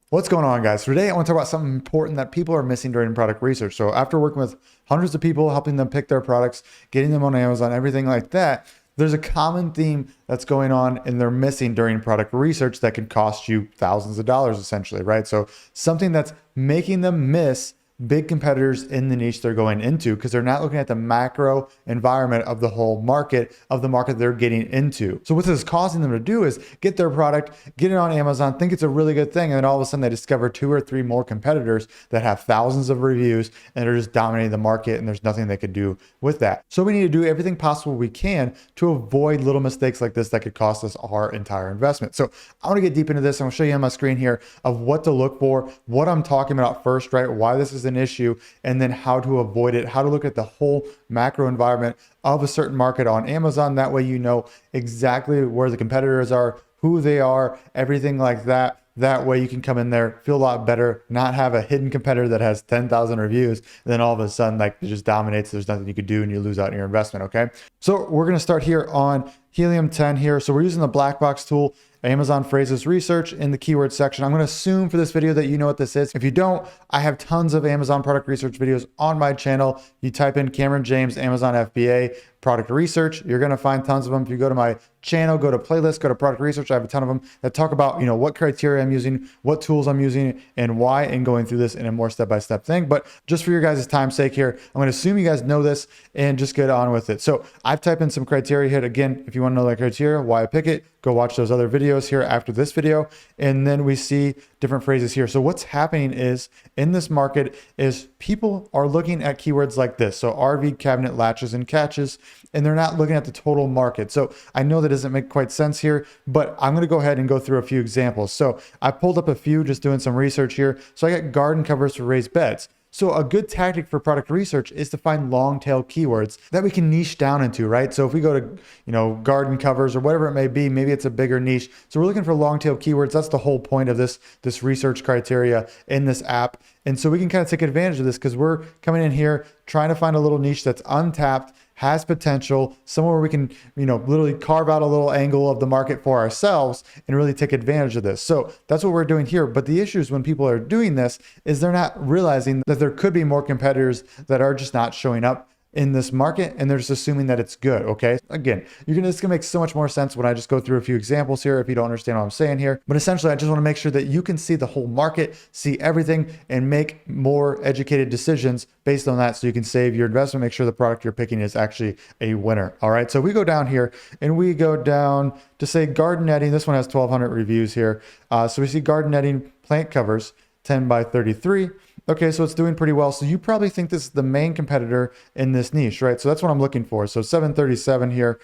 What's going on, guys? Today I want to talk about something important that people are missing during product research. So after working with hundreds of people, helping them pick their products, getting them on Amazon, everything like that, there's a common theme that's going on and they're missing during product research that can cost you thousands of dollars essentially, right? So something that's making them miss big competitors in the niche they're going into because they're not looking at the macro environment of the whole market, of the market they're getting into. So what this is causing them to do is get their product, get it on Amazon, think it's a really good thing, and then all of a sudden they discover 2 or 3 more competitors that have thousands of reviews and they're just dominating the market and there's nothing they could do with that. So we need to do everything possible we can to avoid little mistakes like this that could cost us our entire investment. So I want to get deep into this. I'm going to show you on my screen here of what to look for, what I'm talking about first, right? Why this is an issue, and then how to avoid it, how to look at the whole macro environment of a certain market on Amazon. That way you know exactly where the competitors are, who they are, everything like that. That way you can come in there, feel a lot better, not have a hidden competitor that has 10,000 reviews, and then all of a sudden like it just dominates, there's nothing you could do and you lose out on your investment, okay? So we're gonna start here on Helium 10 here. So we're using the black box tool, Amazon phrases research in the keyword section. I'm going to assume for this video that you know what this is. If you don't, I have tons of Amazon product research videos on my channel. You type in Cameron James, Amazon FBA, product research. You're going to find tons of them. If you go to my channel, go to playlist, go to product research. I have a ton of them that talk about, what criteria I'm using, what tools I'm using, and why, and going through this in a more step-by-step thing. But just for your guys' time's sake here, I'm going to assume you guys know this and just get on with it. So I've typed in some criteria here. Again, if you want to know that criteria, why I pick it, go watch those other videos here after this video. And then we see different phrases here. So what's happening is in this market is people are looking at keywords like this. So RV cabinet latches and catches, and they're not looking at the total market. So I know that doesn't make quite sense here, but I'm going to go ahead and go through a few examples. So I pulled up a few just doing some research here. So I got garden covers for raised beds. So a good tactic for product research is to find long tail keywords that we can niche down into, right? So if we go to, garden covers or whatever it may be, maybe it's a bigger niche. So we're looking for long tail keywords. That's the whole point of this research criteria in this app. And so we can kind of take advantage of this because we're coming in here trying to find a little niche that's untapped, has potential, somewhere where we can, literally carve out a little angle of the market for ourselves and really take advantage of this. So that's what we're doing here. But the issue is when people are doing this is they're not realizing that there could be more competitors that are just not showing up in this market, and they're just assuming that it's good. Okay, again, it's gonna make so much more sense when I just go through a few examples here if you don't understand what I'm saying here. But essentially I just want to make sure that you can see the whole market, see everything, and make more educated decisions based on that, so you can save your investment, make sure the product you're picking is actually a winner. All right, so we go down here and we go down to say garden netting. This one has 1,200 reviews here. So we see garden netting plant covers 10 by 33. Okay, so it's doing pretty well. So you probably think this is the main competitor in this niche, right? So that's what I'm looking for. So 737 here.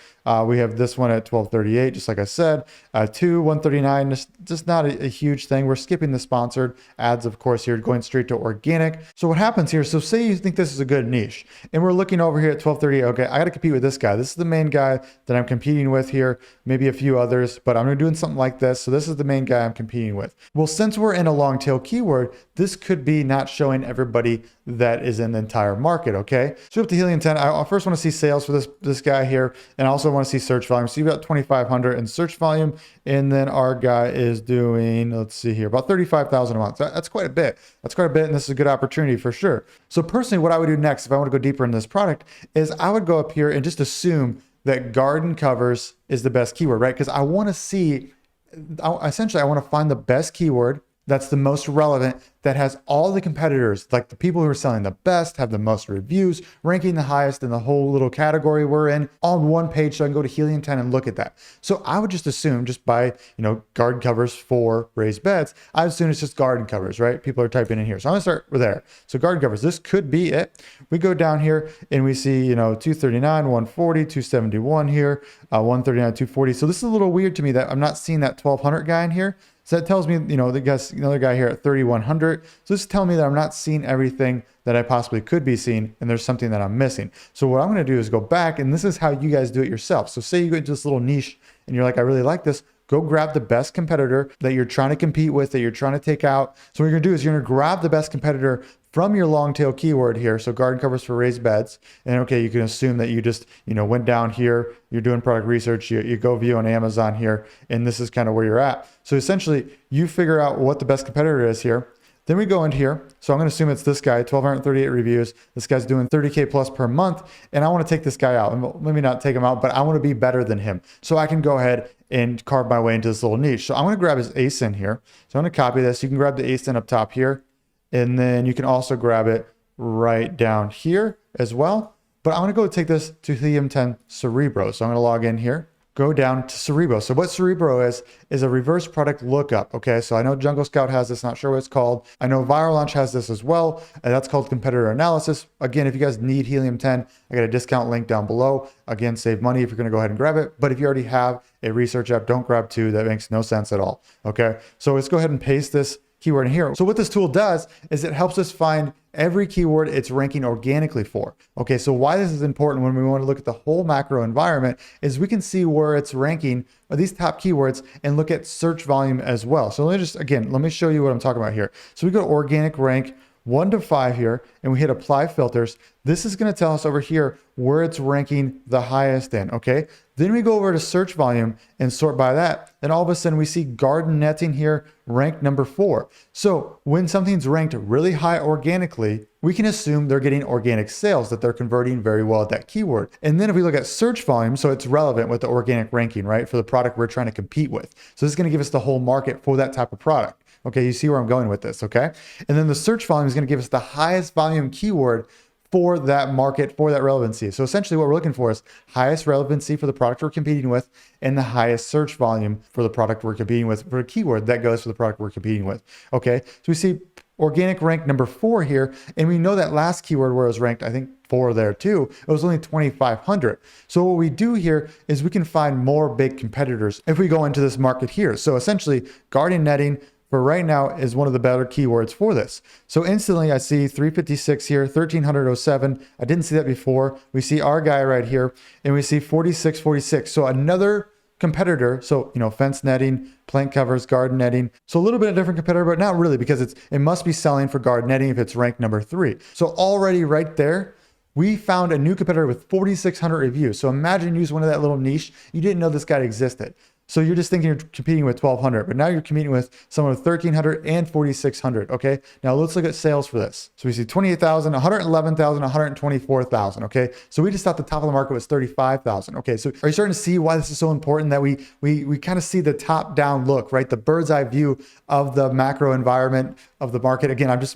We have this one at 1238, just like I said. 139, just not a huge thing. We're skipping the sponsored ads, of course, here, going straight to organic. So what happens here, so say you think this is a good niche, and we're looking over here at 1238. Okay, I got to compete with this guy. This is the main guy that I'm competing with here, maybe a few others, but I'm doing something like this. So this is the main guy I'm competing with. Well, since we're in a long tail keyword, this could be not showing everybody that is in the entire market. Okay, so up to Helium 10, I first want to see sales for this guy here, and I also want to see search volume. So you've got 2,500 in search volume, and then our guy is doing, let's see here, about 35,000 a month. That's quite a bit. That's quite a bit, and this is a good opportunity for sure. So personally, what I would do next, if I want to go deeper in this product, is I would go up here and just assume that garden covers is the best keyword, right? Because I want to see, essentially, I want to find the best keyword that's the most relevant, that has all the competitors, like the people who are selling the best, have the most reviews, ranking the highest in the whole little category we're in, on one page. So I can go to Helium 10 and look at that. So I would just assume, just by, garden covers for raised beds, I assume it's just garden covers, right? People are typing in here. So I'm gonna start with there. So garden covers, this could be it. We go down here and we see, 239, 140, 271 here, 139, 240. So this is a little weird to me that I'm not seeing that 1,200 guy in here. So that tells me, another guy here at 3,100. So this is telling me that I'm not seeing everything that I possibly could be seeing, and there's something that I'm missing. So what I'm going to do is go back, and this is how you guys do it yourself. So say you go into this little niche and you're like, I really like this. Go grab the best competitor that you're trying to compete with, that you're trying to take out. So what you're going to do is you're going to grab the best competitor from your long tail keyword here. So garden covers for raised beds. And okay, you can assume that you just, went down here, you're doing product research, you go view on Amazon here, and this is kind of where you're at. So essentially you figure out what the best competitor is here. Then we go into here. So I'm going to assume it's this guy, 1,238 reviews. This guy's doing 30K plus per month. And I want to take this guy out. And maybe not take him out, but I want to be better than him. So I can go ahead and carve my way into this little niche. So I'm going to grab his ASIN here. So I'm going to copy this. You can grab the ASIN up top here. And then you can also grab it right down here as well. But I'm going to go take this to Helium 10 Cerebro. So I'm going to log in here. Go down to Cerebro. So what Cerebro is a reverse product lookup. Okay, so I know Jungle Scout has this, not sure what it's called. I know Viral Launch has this as well, and that's called competitor analysis. Again, if you guys need Helium 10, I got a discount link down below. Again, save money if you're going to go ahead and grab it. But if you already have a research app, don't grab two. That makes no sense at all. Okay, so let's go ahead and paste this keyword in here. So what this tool does is it helps us find every keyword it's ranking organically for. Okay, so why this is important when we want to look at the whole macro environment is we can see where it's ranking these top keywords and look at search volume as well. So let me show you what I'm talking about here. So we go to organic rank 1 to 5 here, and we hit apply filters. This is going to tell us over here where it's ranking the highest in, okay? Then we go over to search volume and sort by that. Then all of a sudden we see garden netting here ranked number 4. So when something's ranked really high organically, we can assume they're getting organic sales, that they're converting very well at that keyword. And then if we look at search volume, so it's relevant with the organic ranking, right? For the product we're trying to compete with. So this is going to give us the whole market for that type of product. Okay, you see where I'm going with this, okay? And then the search volume is going to give us the highest volume keyword for that market, for that relevancy. So essentially what we're looking for is highest relevancy for the product we're competing with and the highest search volume for the product we're competing with for a keyword that goes for the product we're competing with, okay? So we see organic rank number 4 here, and we know that last keyword where it was ranked, I think 4 there too, it was only 2,500. So what we do here is we can find more big competitors if we go into this market here. So essentially garden netting for right now is one of the better keywords for this. So instantly I see 356 here, 1,307. I didn't see that before. We see our guy right here, and we see 4646. So another competitor. So, fence netting, plant covers, garden netting. So a little bit of different competitor, but not really, because it must be selling for garden netting if it's ranked number 3. So already right there, we found a new competitor with 4,600 reviews. So imagine you use one of that little niche. You didn't know this guy existed. So you're just thinking you're competing with 1,200, but now you're competing with someone with 1,300 and 4,600. Okay. Now let's look at sales for this. So we see 28,000, 111,000, 124,000. Okay. So we just thought the top of the market was 35,000. Okay. So are you starting to see why this is so important that we kind of see the top down look, right? The bird's eye view of the macro environment of the market. Again,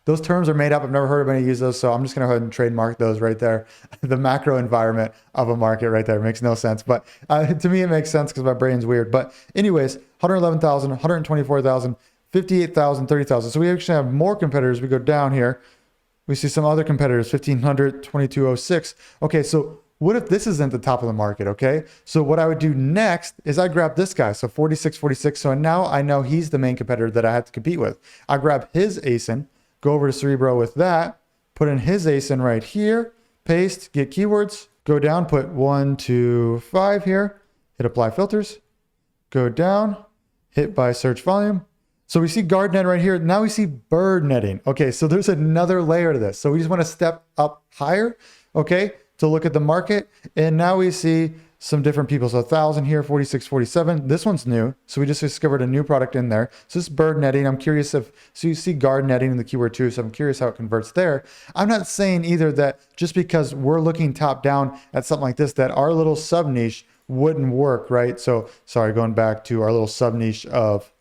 those terms are made up. I've never heard of anybody use those. So I'm just going to go ahead and trademark those right there. The macro environment of a market right there makes no sense. But to me, it makes sense because my brain's weird. But anyways, 111,000, 124,000, 58,000, 30,000. So we actually have more competitors. We go down here. We see some other competitors, 1,500, 2,206. Okay, so what if this isn't the top of the market, okay? So what I would do next is I grab this guy, so 4646. So now I know he's the main competitor that I have to compete with. I grab his ASIN, go over to Cerebro with that, put in his ASIN right here, paste, get keywords, go down, put 1 to 5 here, hit apply filters, go down, hit by search volume. So we see garden net right here. Now we see bird netting. Okay, so there's another layer to this. So we just want to step up higher, okay, to look at the market. And now we see some different people. So 1,000 here, 4647. This one's new. So we just discovered a new product in there. So this is bird netting. I'm curious so you see garden netting in the keyword too. So I'm curious how it converts there. I'm not saying either that just because we're looking top down at something like this, that our little sub niche wouldn't work, right? So sorry, going back to our little sub niche of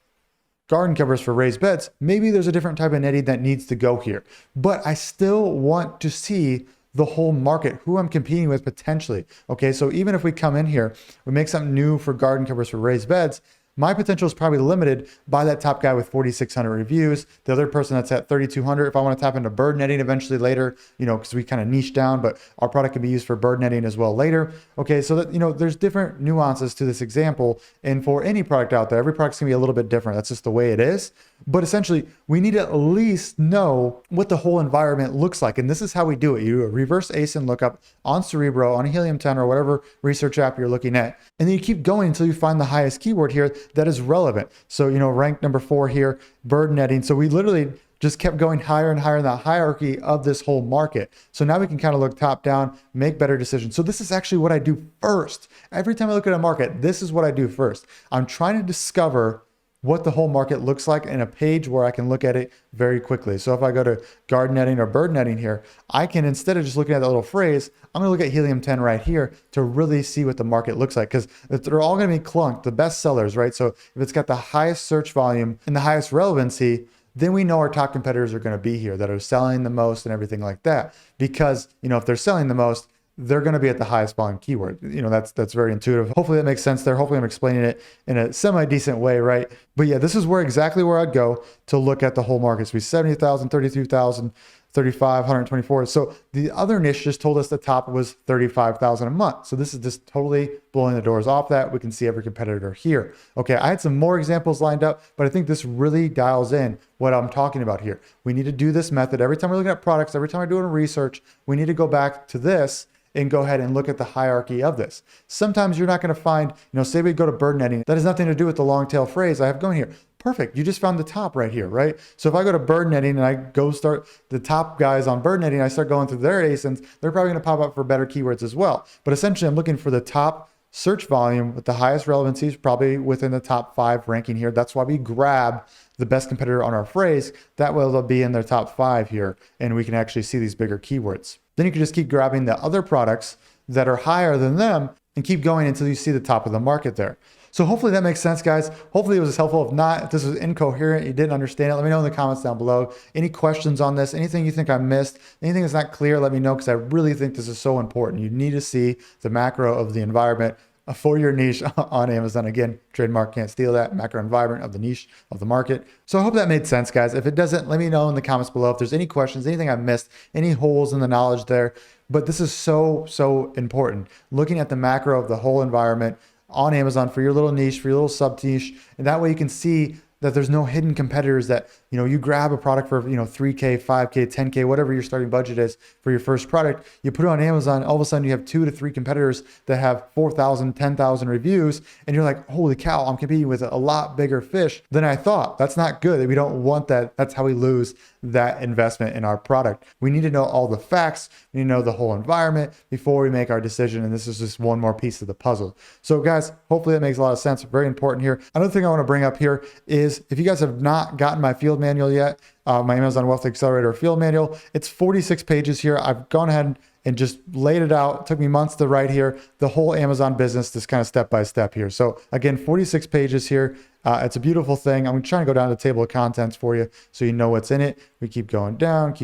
garden covers for raised beds, maybe there's a different type of netting that needs to go here. But I still want to see the whole market, who I'm competing with potentially. Okay, so even if we come in here, we make something new for garden covers for raised beds, my potential is probably limited by that top guy with 4,600 reviews. The other person that's at 3,200. If I want to tap into bird netting eventually later, because we kind of niche down, but our product can be used for bird netting as well later. Okay, so that, there's different nuances to this example. And for any product out there, every product's gonna be a little bit different. That's just the way it is. But essentially, we need to at least know what the whole environment looks like. And this is how we do it. You do a reverse ASIN lookup on Cerebro, on a Helium 10, or whatever research app you're looking at. And then you keep going until you find the highest keyword here that is relevant. So, rank number 4 here, bird netting. So we literally just kept going higher and higher in the hierarchy of this whole market. So now we can kind of look top down, make better decisions. So this is actually what I do first. Every time I look at a market, this is what I do first. I'm trying to discover what the whole market looks like in a page where I can look at it very quickly. So if I go to garden netting or bird netting here, I can, instead of just looking at that little phrase, I'm gonna look at Helium 10 right here to really see what the market looks like, because they're all gonna be clunked, the best sellers, right? So if it's got the highest search volume and the highest relevancy, then we know our top competitors are gonna be here that are selling the most and everything like that. Because, if they're selling the most, they're going to be at the highest volume keyword. That's very intuitive. Hopefully that makes sense there. Hopefully I'm explaining it in a semi-decent way, right? But yeah, this is exactly where I'd go to look at the whole market. So we 70,000, 32,000, 35, 124. So the other niche just told us the top was 35,000 a month. So this is just totally blowing the doors off that. We can see every competitor here. Okay, I had some more examples lined up, but I think this really dials in what I'm talking about here. We need to do this method. Every time we're looking at products, every time we're doing research, we need to go back to this and go ahead and look at the hierarchy of this. Sometimes you're not going to find, say we go to bird netting, that has nothing to do with the long tail phrase I have going here. Perfect. You just found the top right here, right? So if I go to bird netting and I go start the top guys on bird netting, I start going through their ASINs, they're probably going to pop up for better keywords as well. But essentially I'm looking for the top search volume with the highest relevancies, probably within the top 5 ranking here. That's why we grab the best competitor on our phrase. That way they'll be in their top 5 here, and we can actually see these bigger keywords. Then you can just keep grabbing the other products that are higher than them and keep going until you see the top of the market there. So hopefully that makes sense, guys. Hopefully it was helpful. If not, if this was incoherent, you didn't understand it, let me know in the comments down below. Any questions on this, anything you think I missed, anything that's not clear, let me know, because I really think this is so important. You need to see the macro of the environment for your niche on Amazon. Again, trademark, can't steal that. Macro environment of the niche of the market. So I hope that made sense, guys. If it doesn't, let me know in the comments below. If there's any questions, anything I missed, any holes in the knowledge there. But this is so important. Looking at the macro of the whole environment on Amazon for your little niche, for your little sub niche. And that way you can see that there's no hidden competitors that, you grab a product for, 3K, 5K, 10K, whatever your starting budget is for your first product. You put it on Amazon, all of a sudden you have 2 to 3 competitors that have 4,000, 10,000 reviews. And you're like, holy cow, I'm competing with a lot bigger fish than I thought. That's not good. We don't want that. That's how we lose that investment in our product. We need to know all the facts. We need to know the whole environment before we make our decision. And this is just one more piece of the puzzle. So guys, hopefully that makes a lot of sense. Very important here. Another thing I want to bring up here is, if you guys have not gotten my field manual yet, my Amazon Wealth Accelerator field manual, it's 46 pages here. I've gone ahead and just laid it out. It took me months to write here, the whole Amazon business, this kind of step by step here. So again, 46 pages here. It's a beautiful thing. I'm trying to go down to the table of contents for you so you know what's in it. We keep going down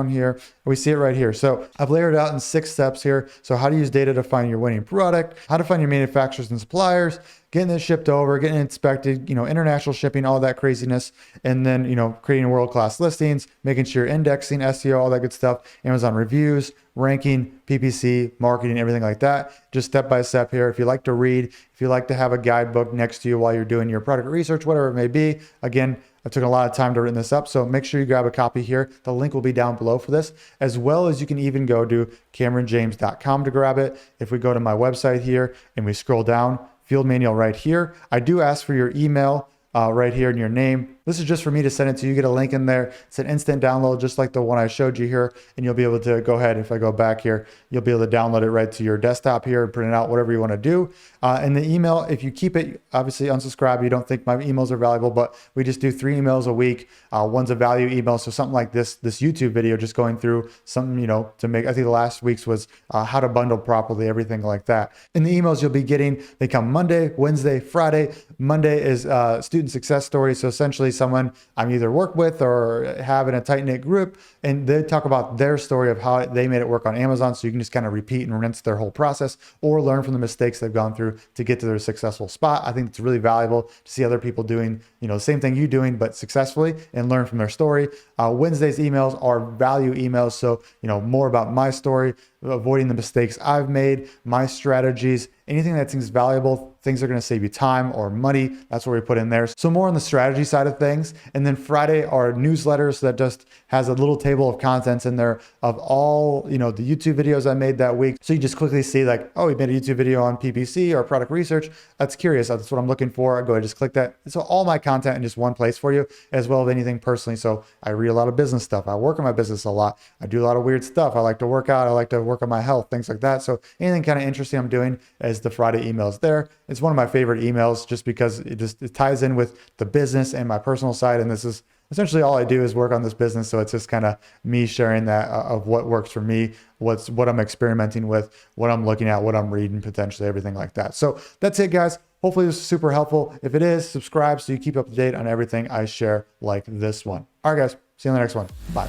here. We see it right here. So I've layered it out in 6 steps here. So how to use data to find your winning product, how to find your manufacturers and suppliers, getting it shipped over, getting it inspected, international shipping, all that craziness. And then, creating world-class listings, making sure you're indexing, SEO, all that good stuff, Amazon reviews, ranking, PPC, marketing, everything like that. Just step by step here. If you like to read, if you like to have a guidebook next to you while you're doing your product research, whatever it may be. Again, I took a lot of time to write this up, so make sure you grab a copy here. The link will be down below for this, as well as you can even go to CameronJames.com to grab it. If we go to my website here and we scroll down, field manual right here. I do ask for your email right here and your name. This is just for me to send it to you. You get a link in there. It's an instant download, just like the one I showed you here. And you'll be able to go ahead. If I go back here, you'll be able to download it right to your desktop here and print it out, whatever you want to do. And the email, if you keep it, obviously unsubscribe. You don't think my emails are valuable, but we just do 3 emails a week. One's a value email. So something like this YouTube video, just going through something, to make, I think the last week's was how to bundle properly, everything like that. And the emails you'll be getting, they come Monday, Wednesday, Friday. Monday is student success story. So essentially someone I'm either work with or have in a tight knit group, and they talk about their story of how they made it work on Amazon. So you can just kind of repeat and rinse their whole process or learn from the mistakes they've gone through to get to their successful spot. I think it's really valuable to see other people doing, the same thing you're doing, but successfully, and learn from their story. Wednesday's emails are value emails. So, more about my story, avoiding the mistakes I've made, my strategies, anything that seems valuable, things that are going to save you time or money. That's what we put in there. So more on the strategy side of things. And then Friday, our newsletters that just has a little table of contents in there of all, the YouTube videos I made that week. So you just quickly see like, oh, we made a YouTube video on PPC or product research. That's curious. That's what I'm looking for. I go ahead and just click that. So all my content in just one place for you, as well as anything personally. So I read a lot of business stuff. I work on my business a lot. I do a lot of weird stuff. I like to work out. I like to work on my health, things like that. So anything kind of interesting I'm doing is the Friday emails there. It's one of my favorite emails just because it ties in with the business and my personal side. And this is essentially all I do is work on this business. So it's just kind of me sharing that of what works for me, what I'm experimenting with, what I'm looking at, what I'm reading, potentially everything like that. So that's it, guys. Hopefully this is super helpful. If it is, subscribe so you keep up to date on everything I share like this one. All right, guys. See you on the next one. Bye.